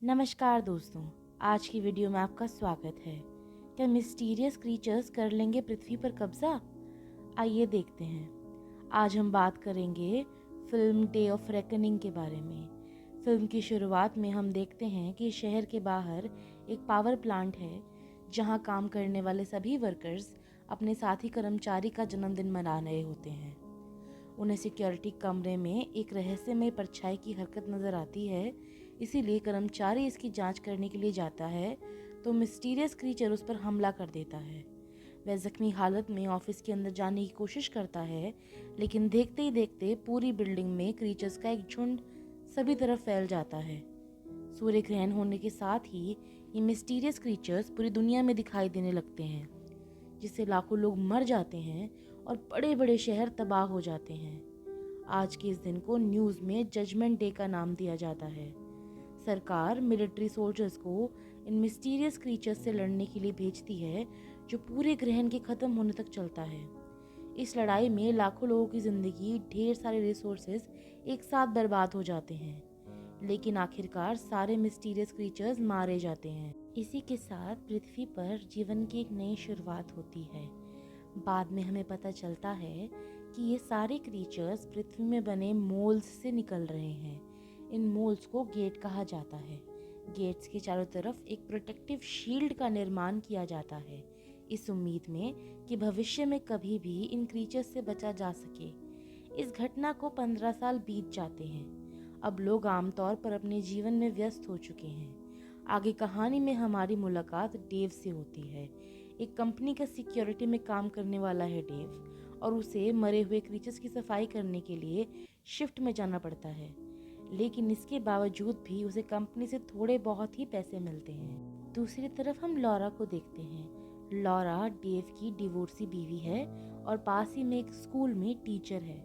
नमस्कार दोस्तों, आज की वीडियो में आपका स्वागत है। क्या मिस्टीरियस क्रीचर्स कर लेंगे पृथ्वी पर कब्जा? आइए देखते हैं। आज हम बात करेंगे फिल्म डे ऑफ रेकनिंग के बारे में। फिल्म की शुरुआत में हम देखते हैं कि शहर के बाहर एक पावर प्लांट है जहां काम करने वाले सभी वर्कर्स अपने साथी कर्मचारी का जन्मदिन मना रहे होते हैं। उन्हें सिक्योरिटी कमरे में एक रहस्यमय परछाई की हरकत नज़र आती है, इसीलिए कर्मचारी इसकी जांच करने के लिए जाता है तो मिस्टीरियस क्रीचर उस पर हमला कर देता है। वह जख्मी हालत में ऑफिस के अंदर जाने की कोशिश करता है, लेकिन देखते ही देखते पूरी बिल्डिंग में क्रीचर्स का एक झुंड सभी तरफ फैल जाता है। सूर्य ग्रहण होने के साथ ही ये मिस्टीरियस क्रीचर्स पूरी दुनिया में दिखाई देने लगते हैं, जिससे लाखों लोग मर जाते हैं और बड़े बड़े शहर तबाह हो जाते हैं। आज के इस दिन को न्यूज़ में जजमेंट डे का नाम दिया जाता है। सरकार मिलिट्री सोल्जर्स को इन मिस्टीरियस क्रीचर्स से लड़ने के लिए भेजती है, जो पूरे ग्रहण के ख़त्म होने तक चलता है। इस लड़ाई में लाखों लोगों की ज़िंदगी, ढेर सारे रिसोर्सेज एक साथ बर्बाद हो जाते हैं, लेकिन आखिरकार सारे मिस्टीरियस क्रीचर्स मारे जाते हैं। इसी के साथ पृथ्वी पर जीवन की एक नई शुरुआत होती है। बाद में हमें पता चलता है कि ये सारे क्रीचर्स पृथ्वी में बने मोल्स से निकल रहे हैं। इन मोल्स को गेट कहा जाता है। गेट्स के चारों तरफ एक प्रोटेक्टिव शील्ड का निर्माण किया जाता है, इस उम्मीद में कि भविष्य में कभी भी इन क्रीचर्स से बचा जा सके। इस घटना को 15 साल बीत जाते हैं। अब लोग आमतौर पर अपने जीवन में व्यस्त हो चुके हैं। आगे कहानी में हमारी मुलाकात डेव से होती है। एक कंपनी का सिक्योरिटी में काम करने वाला है डेव, और उसे मरे हुए क्रीचर्स की सफाई करने के लिए शिफ्ट में जाना पड़ता है, लेकिन इसके बावजूद भी उसे कंपनी से थोड़े बहुत ही पैसे मिलते हैं। दूसरी तरफ हम लॉरा को देखते हैं। लॉरा डेव की डिवोर्सी बीवी है और पास ही में एक स्कूल में टीचर है।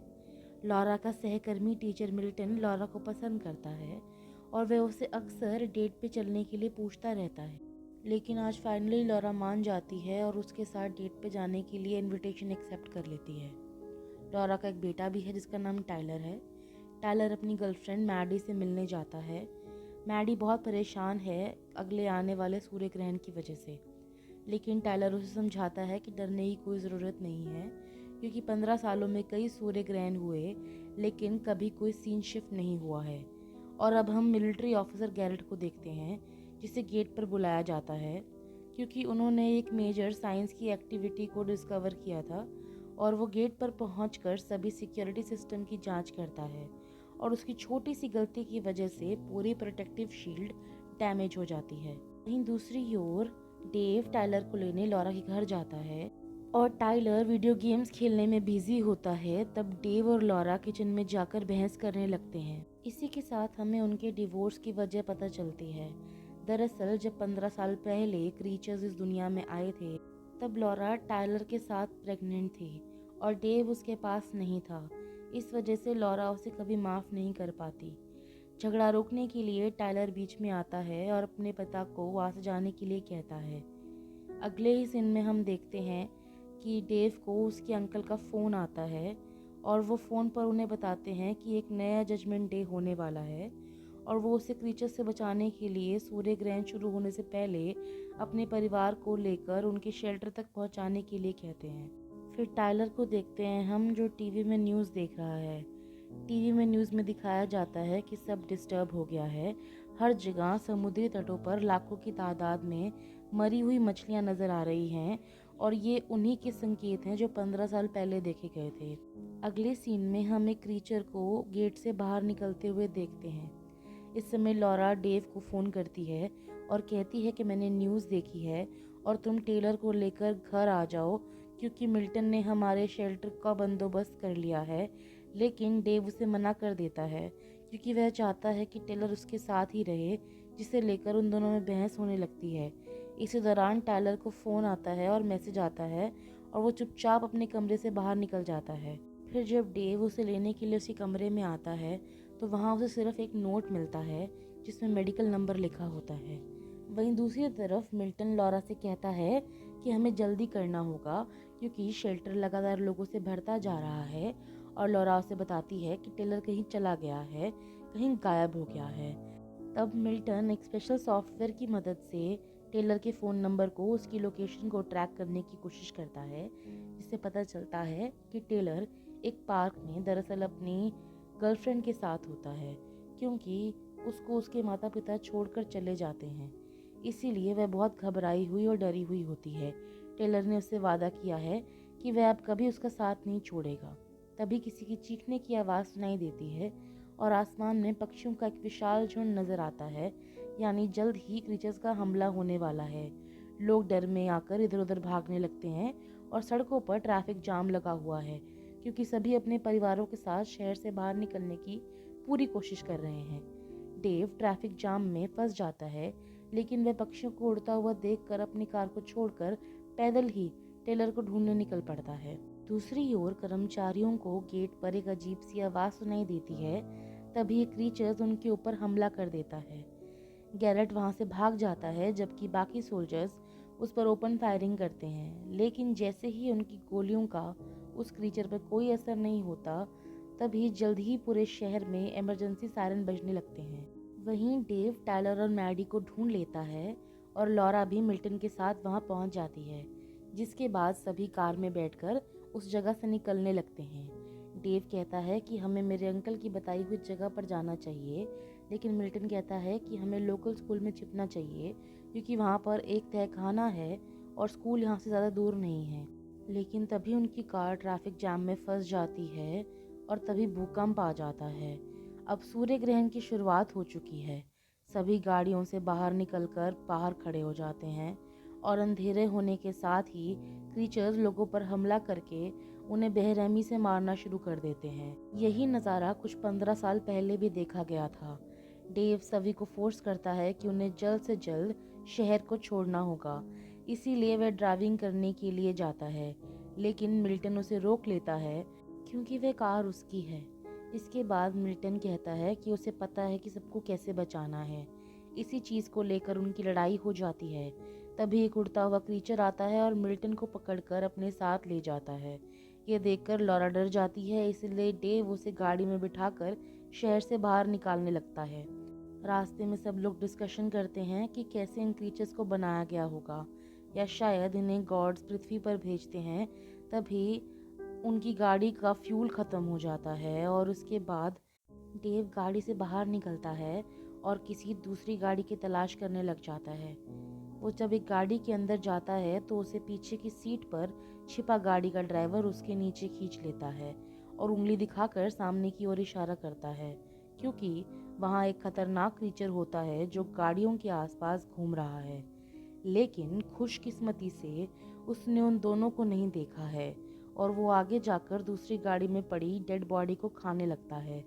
लॉरा का सहकर्मी टीचर मिल्टन लॉरा को पसंद करता है और वह उसे अक्सर डेट पे चलने के लिए पूछता रहता है, लेकिन आज फाइनली लॉरा मान जाती है और उसके साथ डेट पे जाने के लिए इनविटेशन एक्सेप्ट कर लेती है। लॉरा का एक बेटा भी है जिसका नाम टाइलर है। टाइलर अपनी गर्लफ्रेंड मैडी से मिलने जाता है। मैडी बहुत परेशान है अगले आने वाले सूर्य ग्रहण की वजह से, लेकिन टाइलर उसे समझाता है कि डरने की कोई ज़रूरत नहीं है, क्योंकि 15 सालों में कई सूर्य ग्रहण हुए, लेकिन कभी कोई सीन शिफ्ट नहीं हुआ है। और अब हम मिलिट्री ऑफिसर गैरेट को देखते हैं, जिसे गेट पर बुलाया जाता है क्योंकि उन्होंने एक मेजर साइंस की एक्टिविटी को डिस्कवर किया था, और वो गेट पर पहुंचकर सभी सिक्योरिटी सिस्टम की जांच करता है, और उसकी छोटी सी गलती की वजह से पूरी प्रोटेक्टिव शील्ड डैमेज हो जाती है। वहीं दूसरी ओर डेव टाइलर को लेने लॉरा के घर जाता है, और टाइलर वीडियो गेम्स खेलने में बिजी होता है। तब डेव और लॉरा किचन में जाकर बहस करने लगते हैं। इसी के साथ हमें उनके डिवोर्स की वजह पता चलती है। दरअसल जब 15 साल पहले क्रीचर्स इस दुनिया में आए थे, तब लॉरा टाइलर के साथ प्रेग्नेंट थी और डेव उसके पास नहीं था। इस वजह से लॉरा उसे कभी माफ़ नहीं कर पाती। झगड़ा रोकने के लिए टाइलर बीच में आता है और अपने पिता को वहाँ से जाने के लिए कहता है। अगले ही सीन में हम देखते हैं कि डेव को उसके अंकल का फ़ोन आता है, और वो फ़ोन पर उन्हें बताते हैं कि एक नया जजमेंट डे होने वाला है, और वो उसे क्रीचर से बचाने के लिए सूर्य ग्रहण शुरू होने से पहले अपने परिवार को लेकर उनके शेल्टर तक पहुंचाने के लिए कहते हैं। फिर टाइलर को देखते हैं हम, जो टीवी में न्यूज़ देख रहा है। टीवी में न्यूज़ में दिखाया जाता है कि सब डिस्टर्ब हो गया है। हर जगह समुद्री तटों पर लाखों की तादाद में मरी हुई मछलियां नज़र आ रही हैं, और ये उन्हीं के संकेत हैं जो 15 साल पहले देखे गए थे। अगले सीन में हम एक क्रीचर को गेट से बाहर निकलते हुए देखते हैं। इस समय लॉरा डेव को फ़ोन करती है और कहती है कि मैंने न्यूज़ देखी है और तुम टेलर को लेकर घर आ जाओ, क्योंकि मिल्टन ने हमारे शेल्टर का बंदोबस्त कर लिया है। लेकिन डेव उसे मना कर देता है क्योंकि वह चाहता है कि टेलर उसके साथ ही रहे, जिसे लेकर उन दोनों में बहस होने लगती है। इसी दौरान टाइलर को फ़ोन आता है और मैसेज आता है, और वो चुपचाप अपने कमरे से बाहर निकल जाता है। फिर जब डेव उसे लेने के लिए उसी कमरे में आता है, तो वहाँ उसे सिर्फ एक नोट मिलता है जिसमें मेडिकल नंबर लिखा होता है। वहीं दूसरी तरफ मिल्टन लॉरा से कहता है कि हमें जल्दी करना होगा, क्योंकि शेल्टर लगातार लोगों से भरता जा रहा है, और लॉरा उसे बताती है कि टेलर कहीं चला गया है, कहीं गायब हो गया है। तब मिल्टन एक स्पेशल सॉफ्टवेयर की मदद से टेलर के फ़ोन नंबर को उसकी लोकेशन को ट्रैक करने की कोशिश करता है, जिससे पता चलता है कि टेलर एक पार्क में दरअसल अपनी गर्लफ्रेंड के साथ होता है, क्योंकि उसको उसके माता पिता छोड़कर चले जाते हैं। इसीलिए वह बहुत घबराई हुई और डरी हुई होती है। टेलर ने उससे वादा किया है कि वह अब कभी उसका साथ नहीं छोड़ेगा। तभी किसी की चीखने की आवाज़ सुनाई देती है और आसमान में पक्षियों का एक विशाल झुंड नजर आता है, यानी जल्द ही क्रीचर्स का हमला होने वाला है। लोग डर में आकर इधर उधर भागने लगते हैं और सड़कों पर ट्रैफिक जाम लगा हुआ है, क्योंकि सभी अपने परिवारों के साथ शहर से बाहर निकलने की पूरी कोशिश कर रहे हैं। डेव ट्रैफिक जाम में फंस जाता है, लेकिन वह पक्षियों को उड़ता हुआ देखकर अपनी कार को छोड़कर पैदल ही टेलर को ढूंढने निकल पड़ता है। दूसरी ओर कर्मचारियों को गेट पर एक अजीब सी आवाज़ सुनाई देती है। तभी एक क्रीचर्स उनके ऊपर हमला कर देता है। गैरेट वहां से भाग जाता है, जबकि बाकी सोल्जर्स उस पर ओपन फायरिंग करते हैं, लेकिन जैसे ही उनकी गोलियों का उस क्रीचर पर कोई असर नहीं होता, तभी जल्द ही पूरे शहर में इमरजेंसी सायरन बजने लगते हैं। वहीं डेव टायलर और मैडी को ढूंढ लेता है और लॉरा भी मिल्टन के साथ वहां पहुंच जाती है, जिसके बाद सभी कार में बैठकर उस जगह से निकलने लगते हैं। डेव कहता है कि हमें मेरे अंकल की बताई हुई जगह पर जाना चाहिए, लेकिन मिल्टन कहता है कि हमें लोकल स्कूल में छिपना चाहिए, क्योंकि वहाँ पर एक तहखाना है और स्कूल यहाँ से ज़्यादा दूर नहीं है। लेकिन तभी उनकी कार ट्रैफिक जाम में फंस जाती है और तभी भूकंप आ जाता है। अब सूर्य ग्रहण की शुरुआत हो चुकी है। सभी गाड़ियों से बाहर निकलकर बाहर खड़े हो जाते हैं और अंधेरे होने के साथ ही क्रीचर्स लोगों पर हमला करके उन्हें बेरहमी से मारना शुरू कर देते हैं। यही नज़ारा कुछ 15 साल पहले भी देखा गया था। डेव सभी को फोर्स करता है कि उन्हें जल्द से जल्द शहर को छोड़ना होगा, इसीलिए वह ड्राइविंग करने के लिए जाता है, लेकिन मिल्टन उसे रोक लेता है क्योंकि वह कार उसकी है। इसके बाद मिल्टन कहता है कि उसे पता है कि सबको कैसे बचाना है। इसी चीज़ को लेकर उनकी लड़ाई हो जाती है। तभी एक उड़ता हुआ क्रीचर आता है और मिल्टन को पकड़कर अपने साथ ले जाता है। ये देखकर लॉरा डर जाती है, इसलिए डेव उसे गाड़ी में बिठाकर शहर से बाहर निकालने लगता है। रास्ते में सब लोग डिस्कशन करते हैं कि कैसे इन क्रीचर्स को बनाया गया होगा, या शायद इन्हें गॉड्स पृथ्वी पर भेजते हैं। तभी उनकी गाड़ी का फ्यूल ख़त्म हो जाता है और उसके बाद डेव गाड़ी से बाहर निकलता है और किसी दूसरी गाड़ी की तलाश करने लग जाता है। वो जब एक गाड़ी के अंदर जाता है तो उसे पीछे की सीट पर छिपा गाड़ी का ड्राइवर उसके नीचे खींच लेता है और उंगली दिखाकर सामने की ओर इशारा करता है, क्योंकि वहाँ एक खतरनाक क्रीचर होता है जो गाड़ियों के आसपास घूम रहा है। लेकिन खुशकिस्मती से उसने उन दोनों को नहीं देखा है और वो आगे जाकर दूसरी गाड़ी में पड़ी डेड बॉडी को खाने लगता है।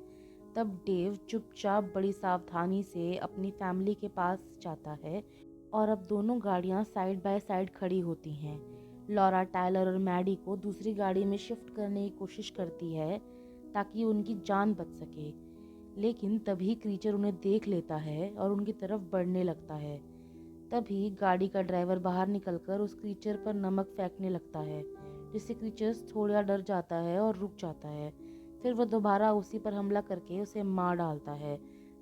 तब डेव चुपचाप बड़ी सावधानी से अपनी फैमिली के पास जाता है और अब दोनों गाड़ियां साइड बाय साइड खड़ी होती हैं। लॉरा टायलर और मैडी को दूसरी गाड़ी में शिफ्ट करने की कोशिश करती है ताकि उनकी जान बच सके, लेकिन तभी क्रीचर उन्हें देख लेता है और उनकी तरफ बढ़ने लगता है। तभी गाड़ी का ड्राइवर बाहर निकलकर उस क्रीचर पर नमक फेंकने लगता है, जिससे क्रीचर्स थोड़ा डर जाता है और रुक जाता है। फिर वह दोबारा उसी पर हमला करके उसे मार डालता है।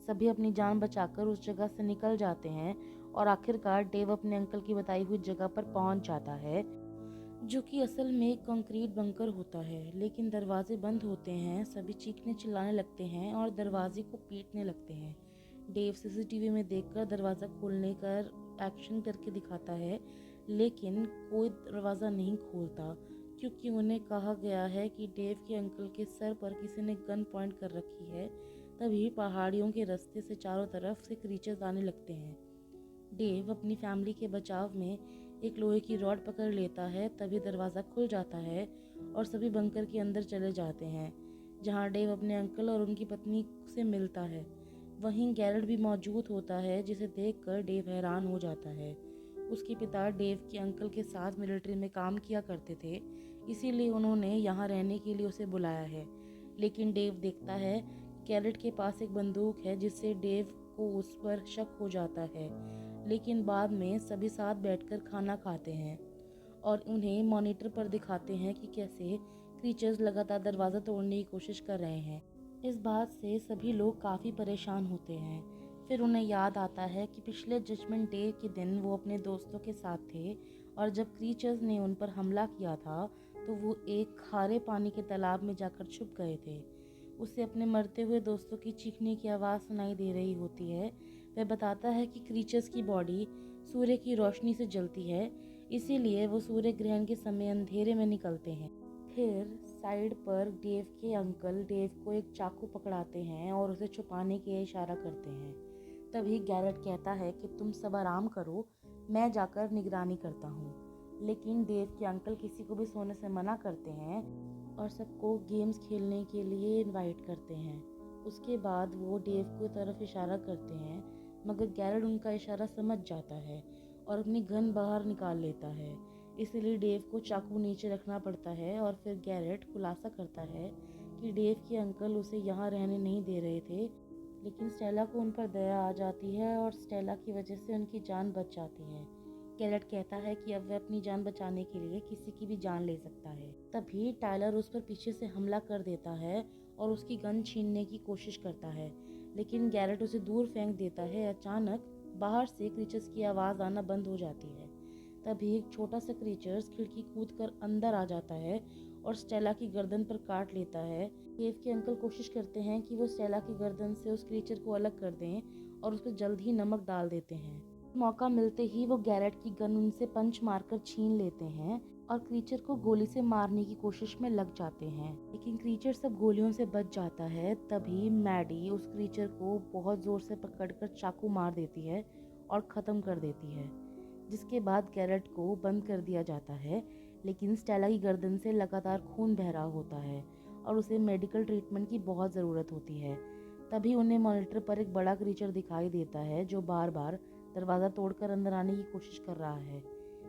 सभी अपनी जान बचाकर उस जगह से निकल जाते हैं और आखिरकार डेव अपने अंकल की बताई हुई जगह पर पहुंच जाता है, जो कि असल में एक कंक्रीट बंकर होता है। लेकिन दरवाजे बंद होते हैं, सभी चीखने चिल्लाने लगते हैं और दरवाजे को पीटने लगते हैं। डेव सीसीटीवी में देखकर दरवाज़ा खोलने का एक्शन करके दिखाता है, लेकिन कोई दरवाज़ा नहीं खोलता, क्योंकि उन्हें कहा गया है कि डेव के अंकल के सर पर किसी ने गन पॉइंट कर रखी है। तभी पहाड़ियों के रास्ते से चारों तरफ से क्रीचर्स आने लगते हैं। डेव अपनी फैमिली के बचाव में एक लोहे की रॉड पकड़ लेता है। तभी दरवाज़ा खुल जाता है और सभी बंकर के अंदर चले जाते हैं, जहां डेव अपने अंकल और उनकी पत्नी से मिलता है। वहीं गैरेट भी मौजूद होता है, जिसे देखकर डेव हैरान हो जाता है। उसके पिता डेव के अंकल के साथ मिलिट्री में काम किया करते थे, इसीलिए उन्होंने यहाँ रहने के लिए उसे बुलाया है। लेकिन डेव देखता है गैरेट के पास एक बंदूक है, जिससे डेव को उस पर शक हो जाता है। लेकिन बाद में सभी साथ बैठकर खाना खाते हैं और उन्हें मॉनिटर पर दिखाते हैं कि कैसे क्रीचर्स लगातार दरवाज़ा तोड़ने की कोशिश कर रहे हैं। इस बात से सभी लोग काफ़ी परेशान होते हैं, फिर उन्हें याद आता है कि पिछले जजमेंट डे के दिन वो अपने दोस्तों के साथ थे और जब क्रीचर्स ने उन पर हमला किया था तो वो एक खारे पानी के तालाब में जाकर छुप गए थे। उसे अपने मरते हुए दोस्तों की चीखने की आवाज़ सुनाई दे रही होती है। वह बताता है कि क्रीचर्स की बॉडी सूर्य की रोशनी से जलती है, इसीलिए वो सूर्य ग्रहण के समय अंधेरे में निकलते हैं। फिर साइड पर डेव के अंकल डेव को एक चाकू पकड़ाते हैं और उसे छुपाने के इशारा करते हैं। तभी गैरेट कहता है कि तुम सब आराम करो, मैं जाकर निगरानी करता हूँ। लेकिन डेव के अंकल किसी को भी सोने से मना करते हैं और सबको गेम्स खेलने के लिए इनवाइट करते हैं। उसके बाद वो डेव की तरफ इशारा करते हैं, मगर गैरेट उनका इशारा समझ जाता है और अपनी गन बाहर निकाल लेता है। इसलिए डेव को चाकू नीचे रखना पड़ता है और फिर गैरेट खुलासा करता है कि डेव के अंकल उसे यहाँ रहने नहीं दे रहे थे, लेकिन स्टेला को उन पर दया आ जाती है और स्टेला की वजह से उनकी जान बच जाती है। गैरेट कहता है कि अब वह अपनी जान बचाने के लिए किसी की भी जान ले सकता है। तभी टायलर उस पर पीछे से हमला कर देता है और उसकी गन छीनने की कोशिश करता है, लेकिन गैरेट उसे दूर फेंक देता है। अचानक बाहर से क्रीचर्स की आवाज़ आना बंद हो जाती है। तभी एक छोटा सा क्रीचर्स खिड़की कूदकर अंदर आ जाता है और स्टेला की गर्दन पर काट लेता है। केव के अंकल कोशिश करते हैं कि वो स्टेला की गर्दन से उस क्रीचर को अलग कर दें और उस पर जल्द ही नमक डाल देते हैं। मौका मिलते ही वो गैरेट की गन उनसे पंच मारकर छीन लेते हैं और क्रीचर को गोली से मारने की कोशिश में लग जाते हैं, लेकिन क्रीचर सब गोलियों से बच जाता है। तभी मैडी उस क्रीचर को बहुत जोर से पकड़कर चाकू मार देती है और ख़त्म कर देती है, जिसके बाद गैरेट को बंद कर दिया जाता है। लेकिन स्टेला की गर्दन से लगातार खून बह रहा होता है और उसे मेडिकल ट्रीटमेंट की बहुत ज़रूरत होती है। तभी उन्हें मॉनिटर पर एक बड़ा क्रीचर दिखाई देता है जो बार बार दरवाज़ा तोड़कर अंदर आने की कोशिश कर रहा है,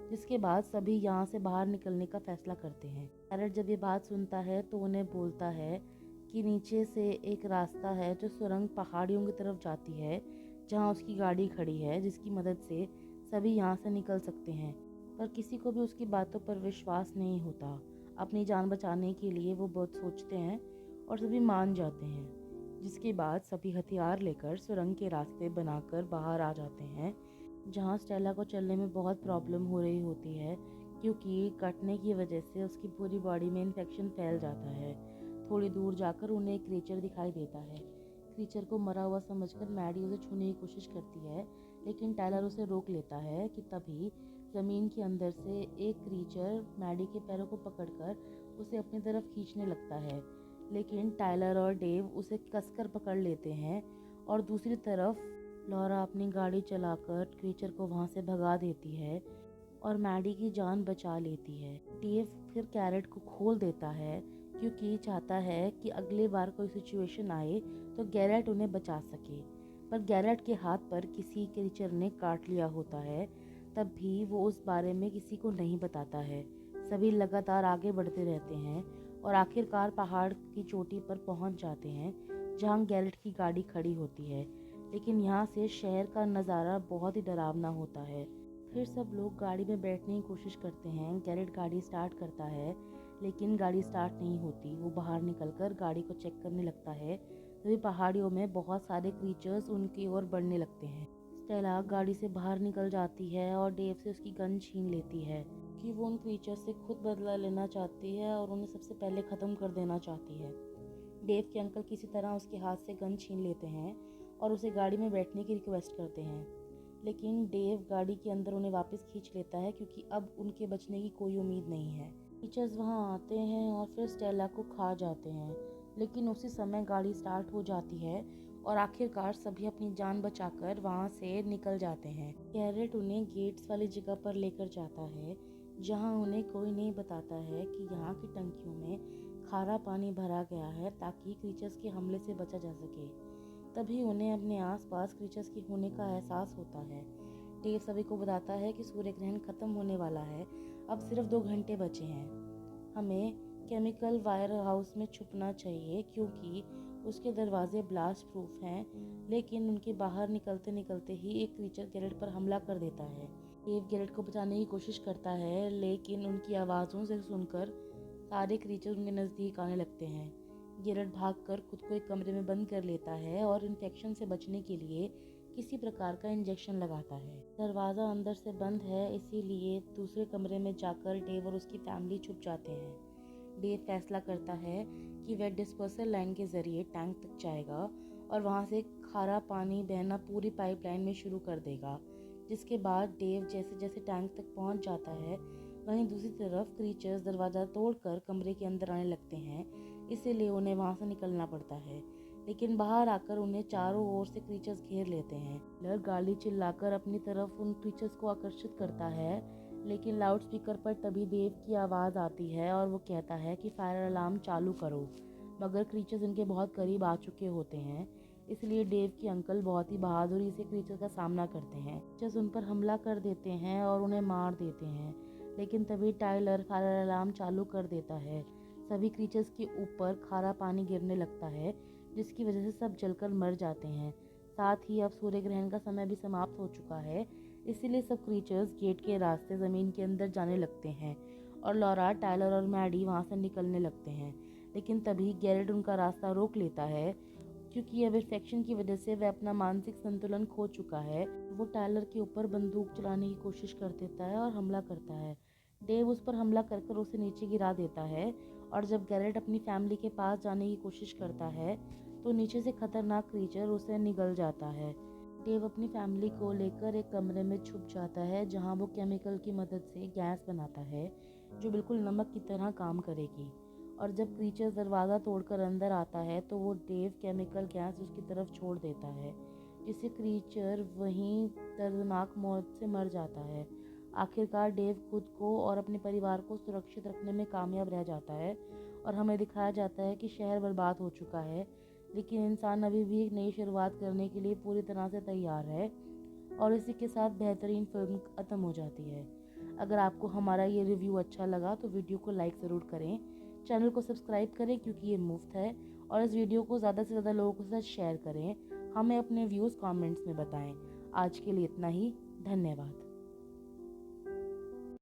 जिसके बाद सभी यहाँ से बाहर निकलने का फैसला करते हैं। गैरेट जब ये बात सुनता है तो उन्हें बोलता है कि नीचे से एक रास्ता है जो सुरंग पहाड़ियों की तरफ जाती है, जहाँ उसकी गाड़ी खड़ी है, जिसकी मदद से सभी यहाँ से निकल सकते हैं। पर किसी को भी उसकी बातों पर विश्वास नहीं होता। अपनी जान बचाने के लिए वो बहुत सोचते हैं और सभी मान जाते हैं, जिसके बाद सभी हथियार लेकर सुरंग के रास्ते बनाकर बाहर आ जाते हैं, जहाँ स्टेला को चलने में बहुत प्रॉब्लम हो रही होती है, क्योंकि कटने की वजह से उसकी पूरी बॉडी में इन्फेक्शन फैल जाता है। थोड़ी दूर जाकर उन्हें एक क्रीचर दिखाई देता है। क्रीचर को मरा हुआ समझकर मैडी उसे छूने की कोशिश करती है, लेकिन टायलर उसे रोक लेता है कि तभी ज़मीन के अंदर से एक क्रीचर मैडी के पैरों को पकड़कर उसे अपनी तरफ खींचने लगता है, लेकिन टायलर और डेव उसे कसकर पकड़ लेते हैं और दूसरी तरफ लॉरा अपनी गाड़ी चलाकर क्रीचर को वहाँ से भगा देती है और मैडी की जान बचा लेती है। डेव फिर कैरेट को खोल देता है क्योंकि चाहता है कि अगली बार कोई सिचुएशन आए तो गैरेट उन्हें बचा सके, पर गैरेट के हाथ पर किसी क्रीचर ने काट लिया होता है। तब भी वो उस बारे में किसी को नहीं बताता है। सभी लगातार आगे बढ़ते रहते हैं और आखिरकार पहाड़ की चोटी पर पहुंच जाते हैं, जहां गैरेट की गाड़ी खड़ी होती है। लेकिन यहाँ से शहर का नज़ारा बहुत ही डरावना होता है। फिर सब लोग गाड़ी में बैठने की कोशिश करते हैं। गैरेट गाड़ी स्टार्ट करता है, लेकिन गाड़ी स्टार्ट नहीं होती। वो बाहर निकलकर गाड़ी को चेक करने लगता है। तभी पहाड़ियों में बहुत सारे क्रीचर्स उनकी ओर बढ़ने लगते हैं। स्टेला गाड़ी से बाहर निकल जाती है और डेव से उसकी गन छीन लेती है कि वो उन क्रीचर्स से खुद बदला लेना चाहती है और उन्हें सबसे पहले ख़त्म कर देना चाहती है। डेव के अंकल किसी तरह उसके हाथ से गन छीन लेते हैं और उसे गाड़ी में बैठने की रिक्वेस्ट करते हैं, लेकिन डेव गाड़ी के अंदर उन्हें वापस खींच लेता है क्योंकि अब उनके बचने की कोई उम्मीद नहीं है। टीचर्स वहां आते हैं और फिर स्टेला को खा जाते हैं, लेकिन उसी समय गाड़ी स्टार्ट हो जाती है और आखिरकार सभी अपनी जान बचाकर वहां से निकल जाते हैं। गैरेट उन्हें गेट्स वाली जगह पर लेकर जाता है, जहां उन्हें कोई नहीं बताता है कि यहाँ की टंकियों में खारा पानी भरा गया है ताकि क्रीचर्स के हमले से बचा जा सके। तभी उन्हें अपने आसपास क्रीचर्स के होने का एहसास होता है। डेव सभी को बताता है कि सूर्य ग्रहण खत्म होने वाला है, अब सिर्फ 2 घंटे बचे हैं। हमें केमिकल वायर हाउस में छुपना चाहिए क्योंकि उसके दरवाजे ब्लास्ट प्रूफ हैं। लेकिन उनके बाहर निकलते निकलते ही एक क्रीचर गैरेट पर हमला कर देता है। डेव गैरेट को बचाने की कोशिश करता है, लेकिन उनकी आवाज़ों से सुनकर सारे क्रीचर उनके नज़दीक आने लगते हैं। गैरेट भागकर खुद को एक कमरे में बंद कर लेता है और इन्फेक्शन से बचने के लिए किसी प्रकार का इंजेक्शन लगाता है। दरवाज़ा अंदर से बंद है, इसीलिए दूसरे कमरे में जाकर डेव और उसकी फैमिली छुप जाते हैं। डेव फैसला करता है कि वह डिस्पर्सल लाइन के ज़रिए टैंक तक जाएगा और वहाँ से खारा पानी बहना पूरी पाइपलाइन में शुरू कर देगा। जिसके बाद डेव जैसे जैसे टैंक तक पहुँच जाता है, वहीं दूसरी तरफ क्रीचर्स दरवाज़ा तोड़कर कमरे के अंदर आने लगते हैं, इसीलिए उन्हें वहाँ से निकलना पड़ता है। लेकिन बाहर आकर उन्हें चारों ओर से क्रीचर्स घेर लेते हैं। लर गाली चिल्लाकर अपनी तरफ उन क्रीचर्स को आकर्षित करता है, लेकिन लाउडस्पीकर पर तभी देव की आवाज़ आती है और वो कहता है कि फायर अलार्म चालू करो। मगर क्रीचर्स इनके बहुत करीब आ चुके होते हैं, इसलिए डेव के अंकल बहुत ही बहादुरी से क्रीचर्स का सामना करते हैं। क्रीचर्स उन पर हमला कर देते हैं और उन्हें मार देते हैं, लेकिन तभी टाइलर फायर अलार्म चालू कर देता है। सभी क्रीचर्स के ऊपर खारा पानी गिरने लगता है, जिसकी वजह से सब जलकर मर जाते हैं। साथ ही अब सूर्य ग्रहण का समय भी समाप्त हो चुका है, इसीलिए सब क्रीचर्स गेट के रास्ते ज़मीन के अंदर जाने लगते हैं और लॉरा, टाइलर और मैडी वहाँ से निकलने लगते हैं। लेकिन तभी गैरेट उनका रास्ता रोक लेता है, क्योंकि अब इन्फेक्शन की वजह से वह अपना मानसिक संतुलन खो चुका है। वो टाइलर के ऊपर बंदूक चलाने की कोशिश कर देता है और हमला करता है। डेव उस पर हमला कर उसे नीचे गिरा देता है और जब गैरेट अपनी फैमिली के पास जाने की कोशिश करता है तो नीचे से खतरनाक क्रीचर उसे निगल जाता है। डेव अपनी फैमिली को लेकर एक कमरे में छुप जाता है, जहां वो केमिकल की मदद से गैस बनाता है जो बिल्कुल नमक की तरह काम करेगी। और जब क्रीचर दरवाज़ा तोड़कर अंदर आता है तो वो डेव केमिकल गैस उसकी तरफ छोड़ देता है, जिससे क्रीचर वहीं दर्दनाक मौत से मर जाता है। आखिरकार डेव खुद को और अपने परिवार को सुरक्षित रखने में कामयाब रह जाता है और हमें दिखाया जाता है कि शहर बर्बाद हो चुका है, लेकिन इंसान अभी भी एक नई शुरुआत करने के लिए पूरी तरह से तैयार है। और इसी के साथ बेहतरीन फिल्म ख़त्म हो जाती है। अगर आपको हमारा ये रिव्यू अच्छा लगा तो वीडियो को लाइक ज़रूर करें, चैनल को सब्सक्राइब करें क्योंकि ये मुफ्त है, और इस वीडियो को ज़्यादा से ज़्यादा लोगों के साथ शेयर करें। हमें अपने व्यूज़ कमेंट्स में बताएं। आज के लिए इतना ही, धन्यवाद।